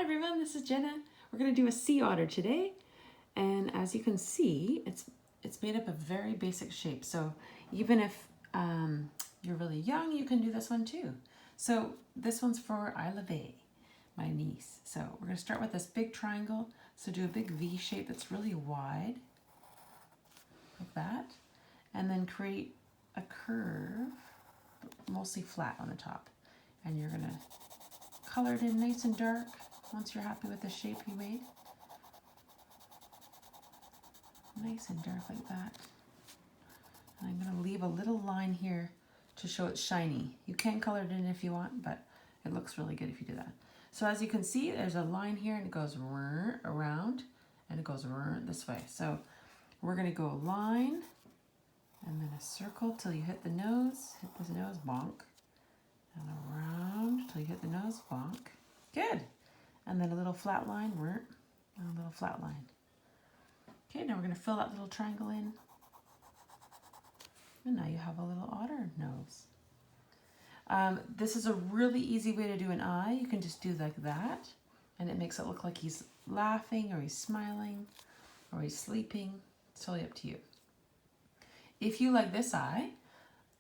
everyone, this is Jenna. We're going to do a sea otter today, and as you can see, it's made up of very basic shapes. So even if you're really young, you can do this one too. So this one's for Isla, my niece. So we're going to start with this big triangle. So do a big V shape that's really wide, like that, and then create a curve, mostly flat on the top. And you're going to color it in nice and dark once you're happy with the shape you made. Nice and dark like that. And I'm going to leave a little line here to show it's shiny. You can color it in if you want, but it looks really good if you do that. So as you can see, there's a line here and it goes around and it goes this way. So we're going to go a line and then a circle till you hit the nose, bonk. And around till you hit the nose, bonk. Good. And then a little flat line, and a little flat line. Okay, now we're going to fill that little triangle in. And now you have a little otter nose. This is a really easy way to do an eye. You can just do like that, and it makes it look like he's laughing or he's smiling or he's sleeping. It's totally up to you. If you like this eye,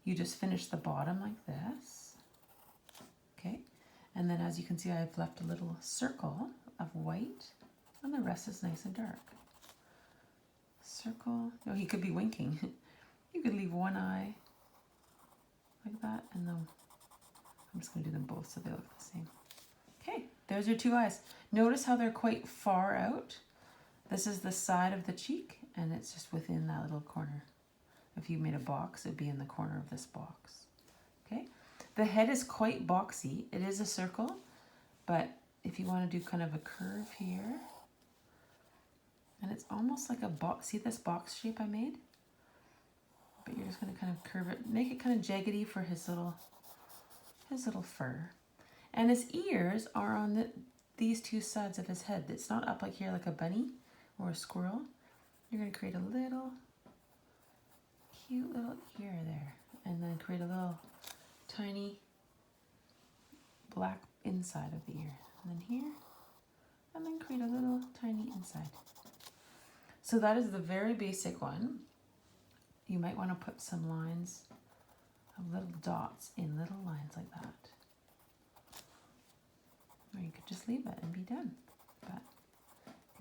you just finish the bottom like this. Okay, and then as you can see, I've left a little circle of white, and the rest is nice and dark. Circle. Oh, he could be winking. You could leave one eye like that, and then I'm just going to do them both so they look the same. Okay, there's your two eyes. Notice how they're quite far out. This is the side of the cheek, and it's just within that little corner. If you made a box, it'd be in the corner of this box. Okay, the head is quite boxy. It is a circle, but if you want to do kind of a curve here, and it's almost like a box. See this box shape I made? But you're just going to kind of curve it, make it kind of jaggedy for his little fur. And his ears are on these two sides of his head. It's not up like here like a bunny or a squirrel. You're going to create a little cute little ear there, and then create a little tiny black inside of the ear, and then here, and then create a little tiny inside. So that is the very basic one. You might want to put some lines of little dots in little lines like that. Or you could just leave it and be done.